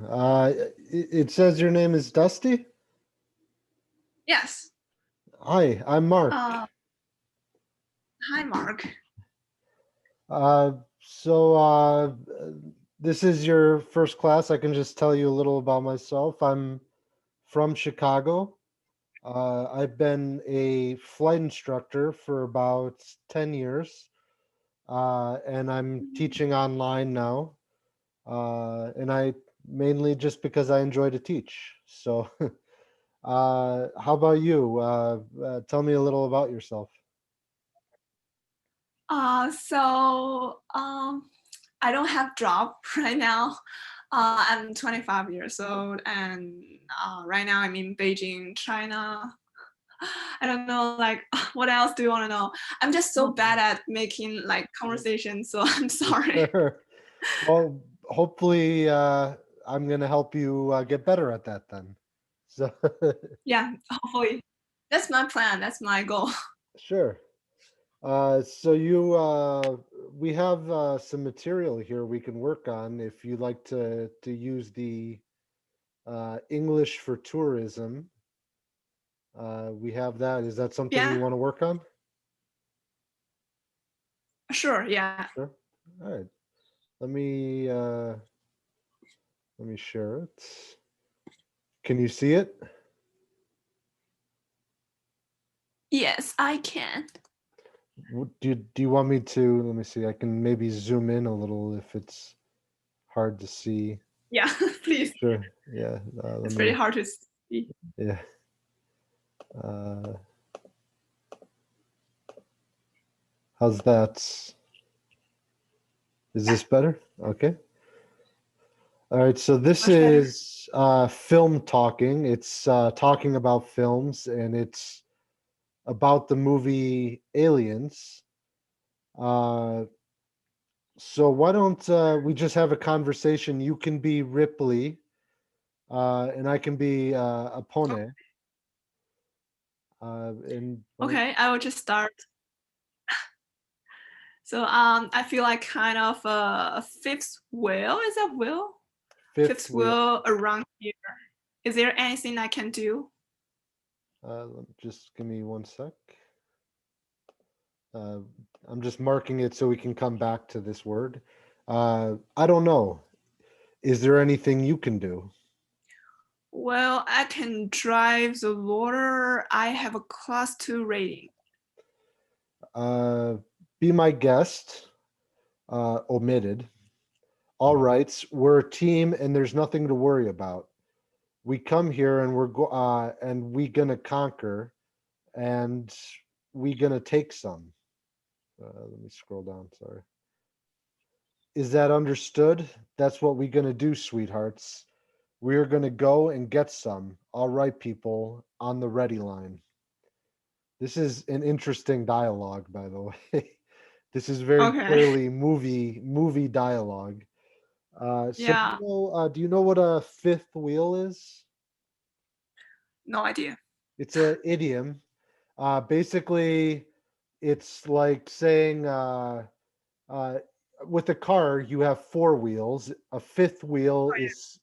It says your name is Dusty. Yes. Hi, I'm Mark. Uh, Hi, Mark. Uh, so this is your first class. I can just tell you a little about myself. I'm from Chicago. I've been a flight instructor for about 10 years, and I'm teaching online now. And I mainly just because I enjoy to teach. So, how about you? Tell me a little about yourself. I don't have job right now. I'm 25 years old, and right now I'm in Beijing, China. I don't know, like, what else do you want to know? I'm just so bad at making like conversation, so I'm sorry. Sure. Well, hopefully, I'm going to help you get better at that then. So, Yeah, hopefully. That's my plan. That's my goal. sure. So we have some material here we can work on if you'd like to use the English for tourism. We have that. Is that something you Yeah, want to work on? sure. Yeah. Sure. All right. Let me uh, let me share it. Can you see it? Yes, I can. Do you want me to? Let me see. I can maybe zoom in a little if it's hard to see. Yeah, please. Sure. Yeah. Let It's very me. hard to see. Yeah. Uh, how's that? Is Yeah, this better? Okay. All right. So this much better. is film talking. It's talking about films, and it's about the movie Aliens. Uh, so why don't we just have a conversation? You can be Ripley, and I can be Apone. And let me. Okay, I will just start. So I feel like kind of a fifth wheel. Is that wheel? Fifth Fifth wheel. wheel around here. Is there anything I can do? Just give me one sec. Uh, I'm just marking it so we can come back to this word. I don't know. Is there anything you can do? Well, I can drive the loader. I have a class 2 rating. Uh, be my guest. Omitted. All right, we're a team, and there's nothing to worry about. We come here, and and we gonna conquer, and we gonna take some. Let me scroll down. Sorry. Is that understood? That's what we gonna do, sweethearts. We're gonna go and get some. All right, people, on the ready line. This is an interesting dialogue, by the way. This is very Okay. clearly movie dialogue. So Yeah, do you know what a fifth wheel is? no idea. It's an idiom. Basically, it's like saying uh, with a car you have four wheels. A fifth wheel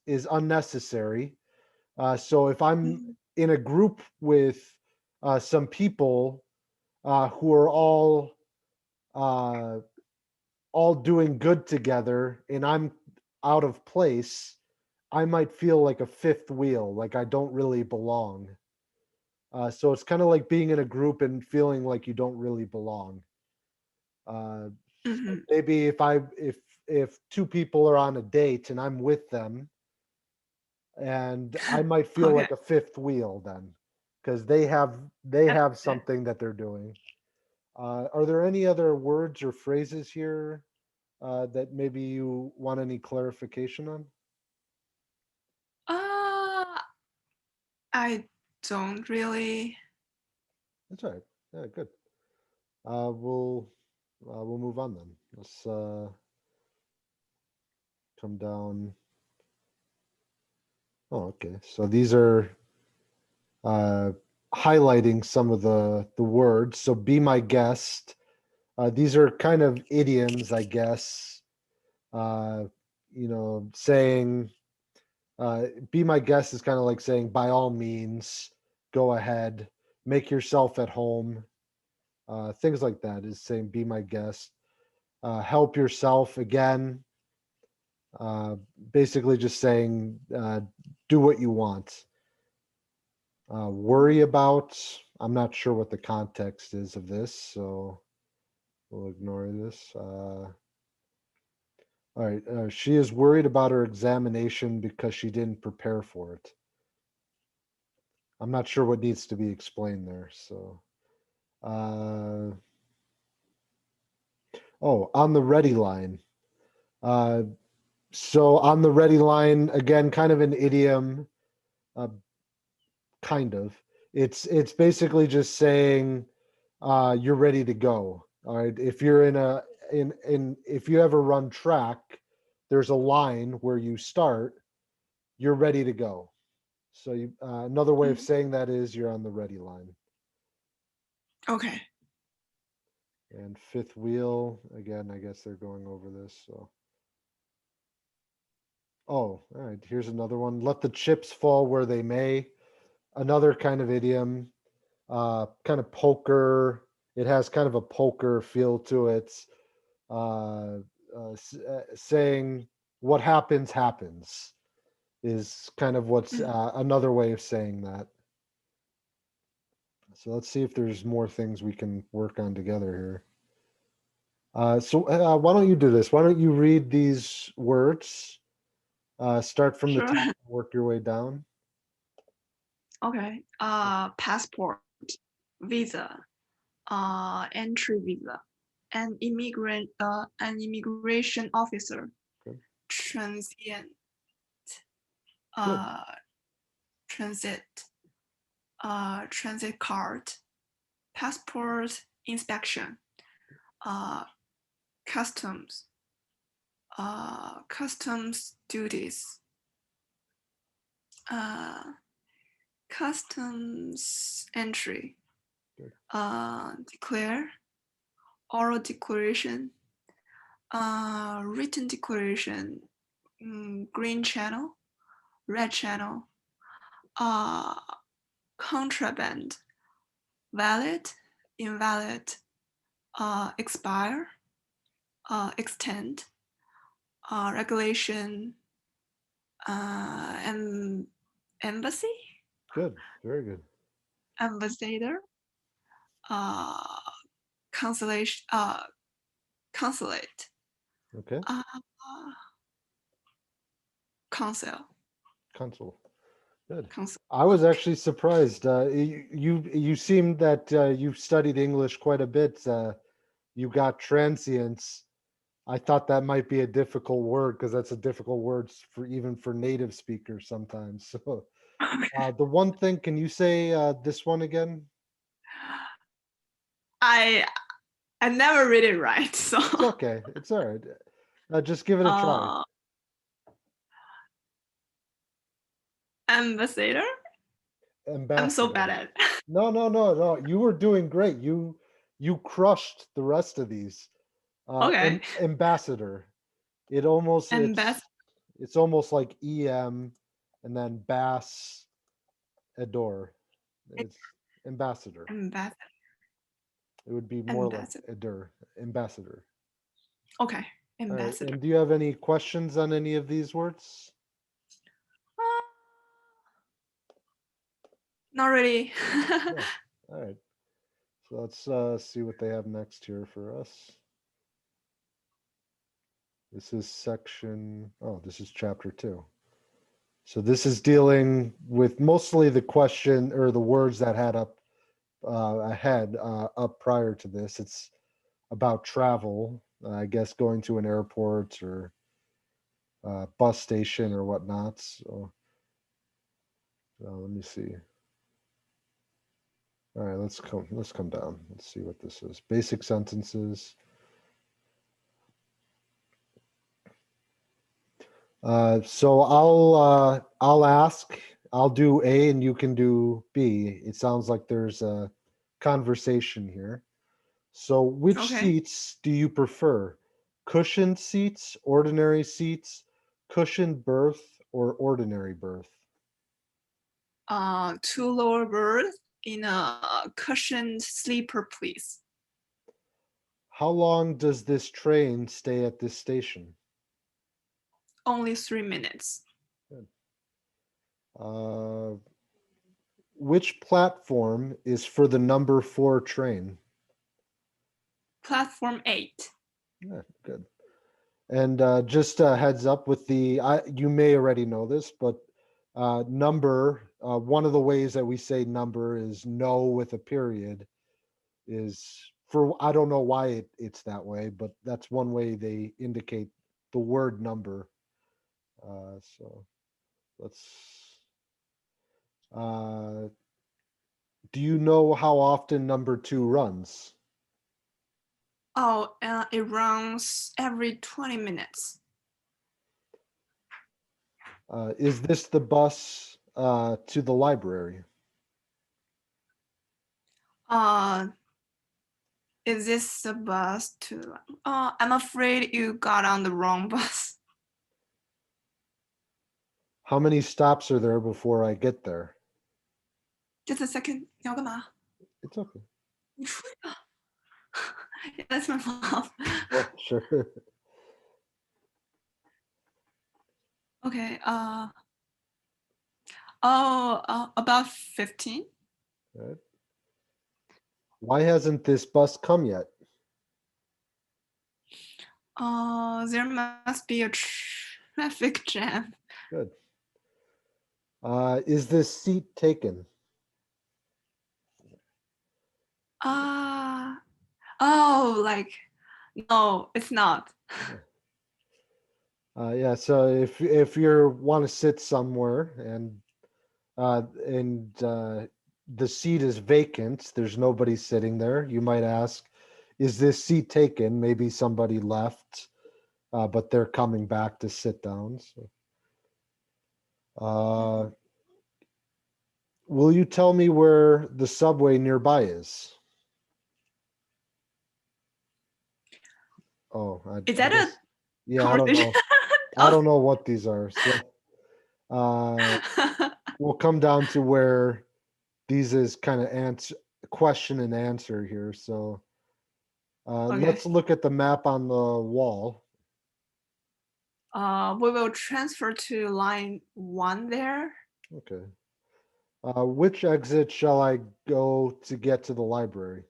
is unnecessary. So if I'm Mhm. in a group with some people who are uh, all doing good together, and I'm out of place, I might feel like a fifth wheel, like I don't really belong. So it's kind of like being in a group and feeling like you don't really belong. Uh, so Mhm. maybe if two people are on a date and I'm with them, and I might feel Okay. like a fifth wheel then, because they Yeah. have something that they're doing. Are there any other words or phrases here that maybe you want any clarification on? Uh, I don't really. That's all right. Yeah, good. Uh, we'll we'll move on then. Let's come down. Oh, okay. So these are uh, highlighting some of the words. So be my guest. These are kind of idioms, I guess. Uh, saying Be my guest is kind of like saying, by all means, go ahead, make yourself at home. Things like that is saying, be my guest. Help yourself again. Uh, Basically, just saying, do what you want. Worry about. I'm not sure what the context is of this, so we'll ignore this. All right. She is worried about her examination because she didn't prepare for it. I'm not sure what needs to be explained there. So, uh, oh, on the ready line. Uh, so on the ready line again, kind of an idiom. Uh, kind of. It's basically just saying you're ready to go. All right. If you're in if you ever run track, there's a line where you start. You're ready to go. So another way of Mm, saying that is you're on the ready line. okay. And fifth wheel, again, I guess they're going over this. So, oh, all right. Here's another one. Let the chips fall where they may. Another kind of idiom, kind of poker. It has kind of a poker feel to it. Uh, Saying what happens happens is kind of what's Mm, another way of saying that. So let's see if there's more things we can work on together here. Why don't you do this? Why don't you read these words? Start from the sure. top and work your way down. Okay. Passport, visa, entry visa, an immigration officer, Good. transient, Good. uh, transit, transit card, passport inspection, uh, customs, customs duties, uh, customs entry, Good. declare, oral declaration, written declaration, green channel, red channel, uh, contraband, valid, invalid, expire, extend, regulation, and embassy, Good. Very good. ambassador, uh, consulation, consulate, Okay. uh, council, Console. Good. council. I was actually surprised. You seemed that you've studied English quite a bit. You got transients. I thought that might be a difficult word because that's a difficult word for even for native speakers sometimes. So the one thing, can you say this one again? I I never read it right, so It's okay. It's all right. Just give it a try. uh, ambassador. I'm so bad Ambassador. at. No, no, no, no. You were doing great. You crushed the rest of these. Okay, Ambassador. It almost ambassador, it's almost like em, and then bass adore. It's ambassador. ambassador, It would be more like ambassador. adore, ambassador. Okay, All right. ambassador. And do you have any questions on any of these words? Uh, not really. No. All right. So let's see what they have next here for us. This is section, oh, this is chapter 2. So this is dealing with mostly the question or the words that had up ahead up prior to this. It's about travel, I guess going to an airport or bus station or whatnot. So let me see. All right, let's come down. Let's see what this is. Basic sentences. So I'll ask. I'll do A and you can do B. It sounds like there's a conversation here. So which Okay. seats do you prefer? Cushioned seats, ordinary seats, cushioned berth, or ordinary berth? Two lower berth in a cushioned sleeper, please. How long does this train stay at this station? Only 3 minutes. Good. Which platform is for the number 4 train? Platform 8. Yeah, good. And just a heads up with you may already know this, but number, one of the ways that we say number is no with a period is for, I don't know why it's that way, but that's one way they indicate the word number. So let's, uh, do you know how often number 2 runs? Oh, it runs every 20 minutes. Is this the bus to the library? Uh, is this a bus to? I'm afraid you got on the wrong bus. How many stops are there before I get there? Just a second. 你要干嘛？ It's okay. 你出去吧。That's my mom. Oh, sure. Okay. About 15. Right. Why hasn't this bus come yet? There must be a traffic jam. Good. Is this seat taken? Like, no, it's not. Yeah. So if you want to sit somewhere and the seat is vacant, there's nobody sitting there. You might ask, "Is this seat taken?" Maybe somebody left, but they're coming back to sit down. So, will you tell me where the subway nearby is? Oh, Is I that a guess. Yeah, I don't conversation? know. I don't know what these are. So we'll come down to where these is kind of answer question and answer here. So Okay. let's look at the map on the wall. We will transfer to line 1 there. Okay. Which exit shall I go to get to the library?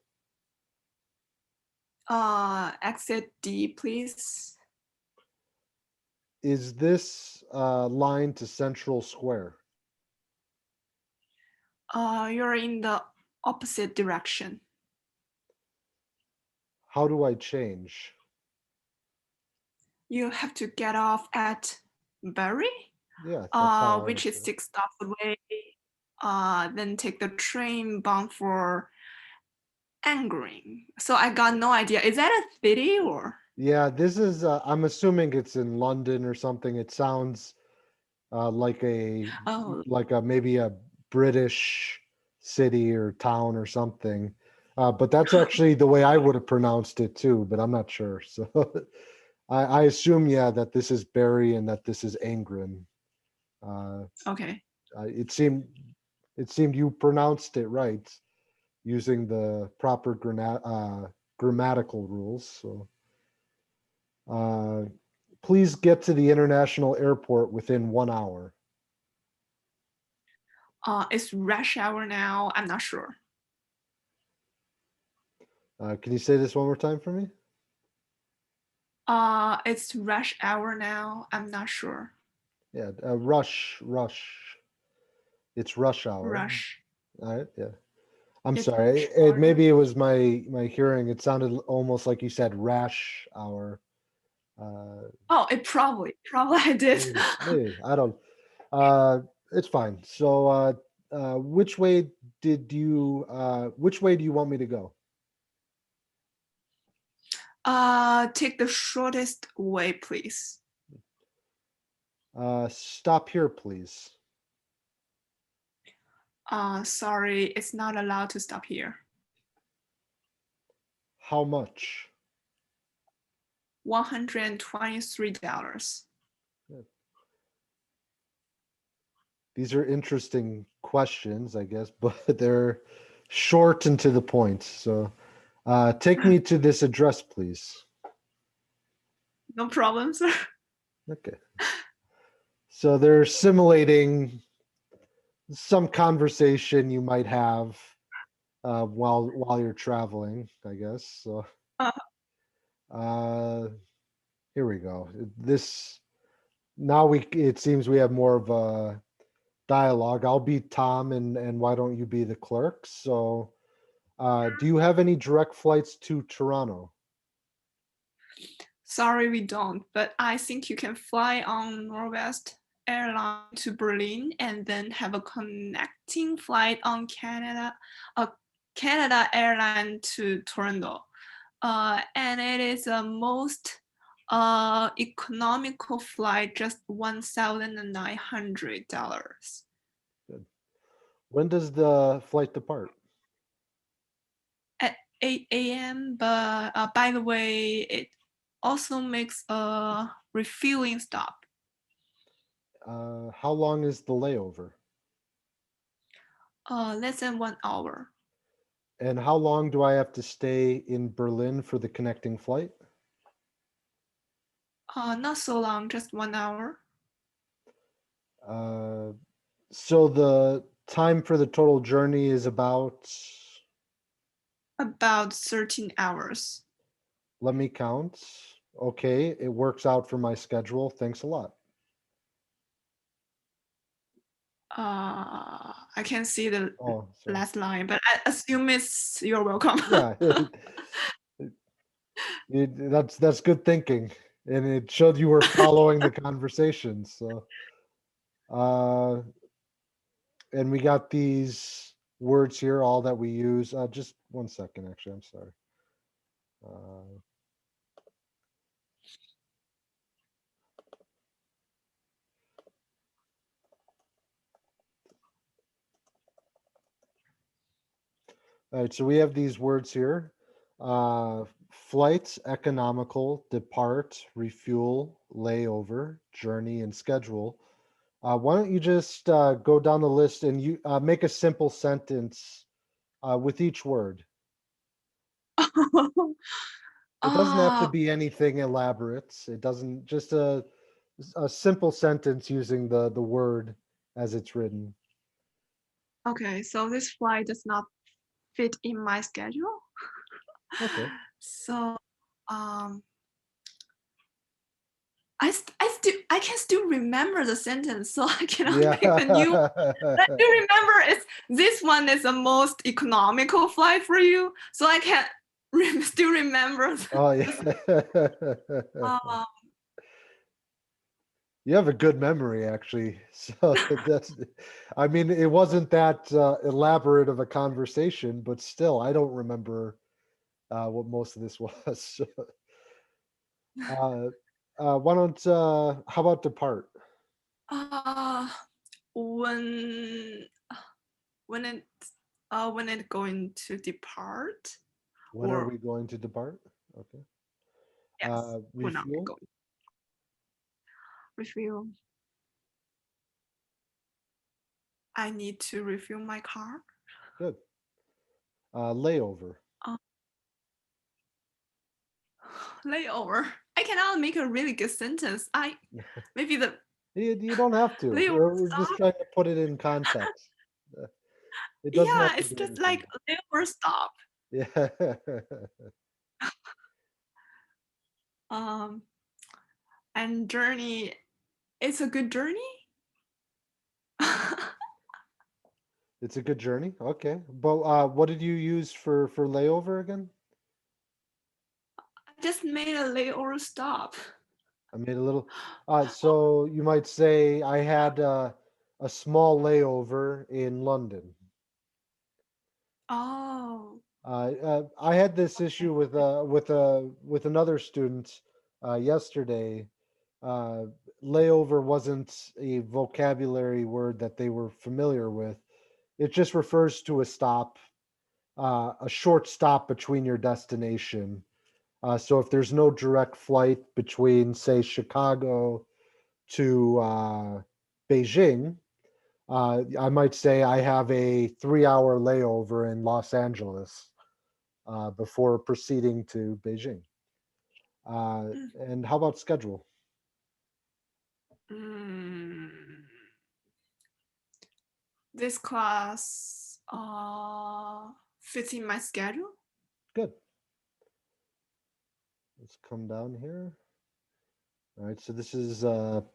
Exit D, please. Is this line to Central Square? You're in the opposite direction. How do I change? You have to get off at Berry, Yeah, that's how I which is understand. 6 stops away. Then take the train bound for Angering. So I got no idea. Is that a city or? Yeah, this is. I'm assuming it's in London or something. It sounds like Oh, a maybe a British city or town or something. But that's actually the way I would have pronounced it too, but I'm not sure. So I assume, yeah, that this is Barry and that this is Angren. Uh, okay. it seemed you pronounced it right using the proper grammatical rules. So uh, please get to the international airport within 1 hour. It's rush hour now. I'm not sure. Can you say this one more time for me? It's rush hour now. I'm not sure. Yeah, rush. It's rush hour. Rush. All right, yeah. I'm It's sorry. rush hour. Maybe it was my hearing. It sounded almost like you said rash hour. Oh, it probably I did. Maybe I don't. It's fine. So, which way which way do you want me to go? Take the shortest way, please. Stop here, please. Sorry, it's not allowed to stop here. How much? $123. These are interesting questions, I guess, but they're short and to the point. So take me to this address, please. No problem, sir. Okay. So they're simulating some conversation you might have while you're traveling, I guess. So Uh, uh, here we go. This now it seems we have more of a dialogue. I'll be Tom, and why don't you be the clerk? So, do you have any direct flights to Toronto? Sorry, we don't, but I think you can fly on Northwest airline to Berlin and then have a connecting flight on Canada airline to Toronto. And it is the most economical flight, just $1,900 Good. When does the flight depart? at 8 a.m. But by the way, it also makes a refueling stop. How long is the layover? Less than 1 hour. And how long do I have to stay in Berlin for the connecting flight? Not so long, just 1 hour. Uh, so the time for the total journey is about, About 13 hours. let me count. Okay, it works out for my schedule. Thanks a lot. I can't see the Oh, sorry. last line, but I assume it's you're welcome. Yeah, that's good thinking, and it showed you were following the conversation. So, uh, and we got these words here, all that we use. Just one second, actually. I'm sorry. Uh, all right, so we have these words here: flights, economical, depart, refuel, layover, journey, and schedule. Why don't you just go down the list and you make a simple sentence with each word? It doesn't have to uh, be anything elaborate. It doesn't just a simple sentence using the word as it's written. okay, so this flight does not fit in my schedule. Okay. So um, I can still remember the sentence, so I cannot Yeah. make a new. But I do remember it's this one is the most economical flight for you, so I can still remember. Oh yeah. Uh, You have a good memory, actually. So that's, I mean, it wasn't that elaborate of a conversation, but still, I don't remember what most of this was. uh, why don't, how about depart? uh, when when it when it going to depart, When are or we going to depart? Okay. yes, when are we Refuel. going refuel? I need to refuel my car. Good. Layover. Uh, layover. I cannot make a really good sentence. I maybe the You don't have to. layover We're just stop. trying to put it in context. Uh, It doesn't Yeah, have to it's be just anything. like layover stop. Yeah. Um, and journey. It's a good journey. I It's a good journey. Okay. But what did you use for layover again? just made a layover stop. I made a little so you might say I had a small layover in London. Oh, I had this okay. issue with another student yesterday. Uh, layover wasn't a vocabulary word that they were familiar with. It just refers to a stop, a short stop between your destination. So if there's no direct flight between, say, Chicago to Beijing, I might say I have a 3 hour layover in Los Angeles before proceeding to Beijing. And how about schedule? Mm, this class fits in my schedule. Good. Let's come down here. All right, so this is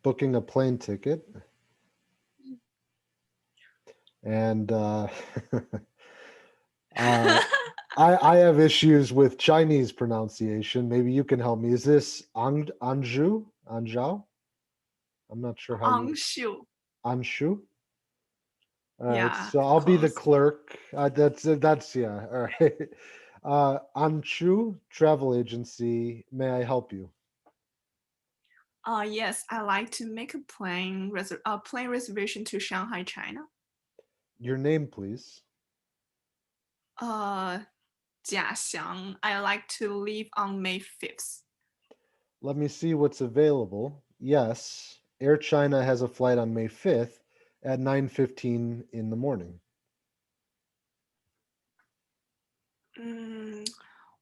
booking a plane ticket. And uh, I have issues with Chinese pronunciation. Maybe you can help me. Is this Anju? Anzhao? I'm not sure how you Angshu. Anshu. All right, Yeah, so I'll be the close. clerk. That's yeah. All right. Anshu Travel Agency. May I help you? Yes, I like to make a plane reservation to Shanghai, China. Your name, please. Uh, Jia Xiang. I like to leave on May 5th. Let me see what's available. Yes, Air China has a flight on May 5th at 9:15 in the morning. Mm,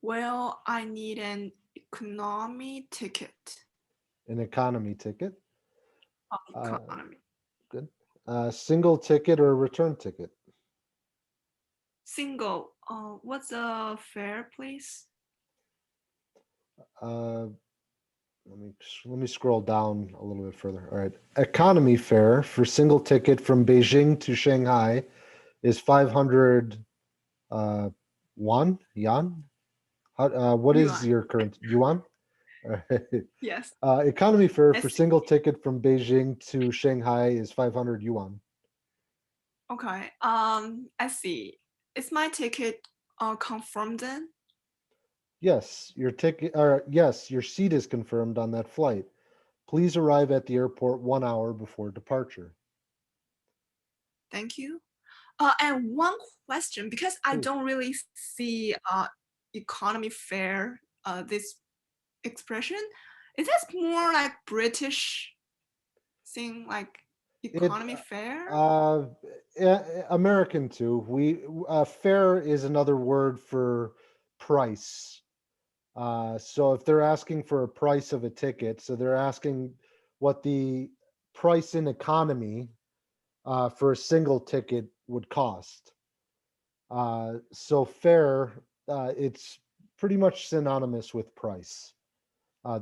well, I need an economy ticket. An economy ticket. Uh, Economy. good. Single ticket or return ticket. Single. What's the fare, please? Uh, let me scroll down a little bit further. All right. Economy fare for single ticket from Beijing to Shanghai is 500 uh, yuan. What is Yuan. your current yuan? All right. Yes. Economy fare I for see. single ticket from Beijing to Shanghai is 500 yuan. Okay. I see. Is my ticket confirmed then? Yes, your ticket, or yes, your seat is confirmed on that flight. Please arrive at the airport 1 hour before departure. Thank you. And one question, because I Please. don't really see economy fare this expression. Is this more like British thing, like It economy fare? uh, American too. We fare is another word for price. So if they're asking for a price of a ticket, so they're asking what the price in economy for a single ticket would cost. So fare, it's pretty much synonymous with price.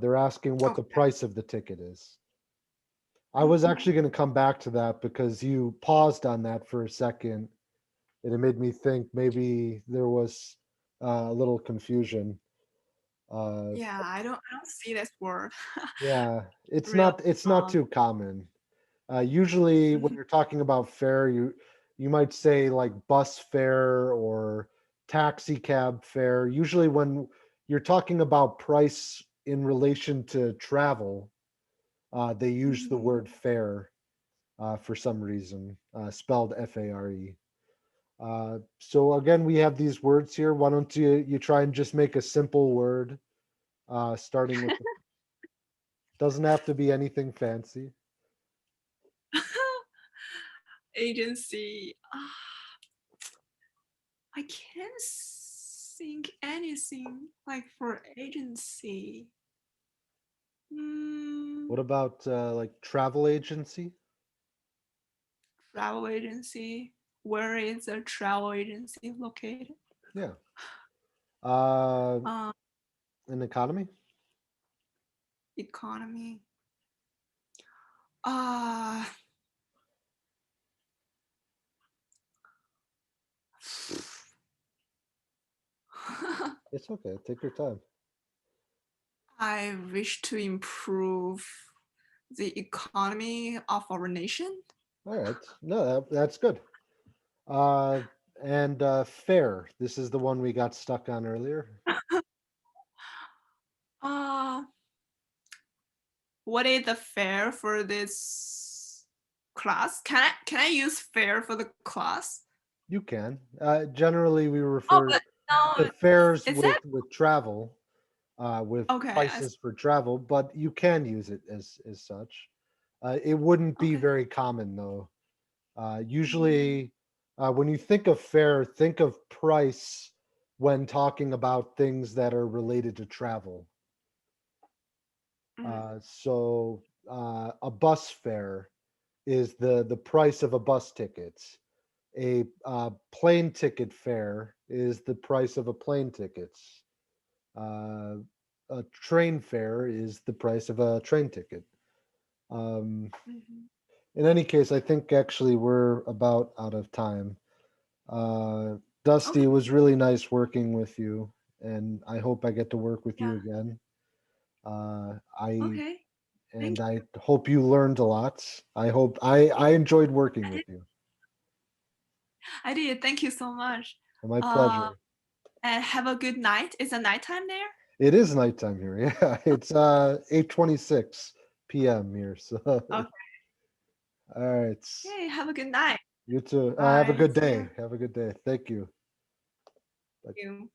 They're asking what the Okay. price of the ticket is. I was Mhm. actually going to come back to that because you paused on that for a second, and it made me think maybe there was a little confusion. Uh, Yeah, I don't see this word yeah, real. it's not too common. Usually, when Mhm. you're talking about fare, you might say like bus fare or taxi cab fare. Usually, when you're talking about price in relation to travel, they use the Mhm. word fare for some reason, spelled FARE. So again, we have these words here. Why don't you try and just make a simple word, starting with doesn't have to be anything fancy. Agency. I can't think anything like for agency. What Mm, about like travel agency? travel agency. Where is the travel agency located? Yeah. Uh, Uh, an economy? economy. Uh, It's okay. Take your time. I wish to improve the economy of our nation. All right. No, that's good. Uh, and fair. This is the one we got stuck on earlier. Uh, what is the fare for this class? Can I use fare for the class? You can. Generally, we Oh, refer but to no, fares is that with travel, with okay? prices for travel, but you can use it as such. It wouldn't be Okay. very common though. Mm, Usually, when you think of fare, think of price when talking about things that are related to travel. mm, A bus fare is the price of a bus ticket. A plane ticket fare is the price of a plane ticket. Uh, a train fare is the price of a train ticket. Um, mhm. in any case, I think actually we're about out of time. Uh, Dusty, Okay. it was really nice working with you, and I hope I get to work with you Yeah. again. I Okay. and Thank I you. hope you learned a lot. I enjoyed working I with did. you. I did. Thank you so much. My Uh, pleasure. and have a good night. It's a nighttime there. It is nighttime here. Yeah, it's 8:26 p.m. here. So, all Okay. right. Okay. Have a good night. You too. Have a Bye. good See ya. day. Have a good day. Thank you. You.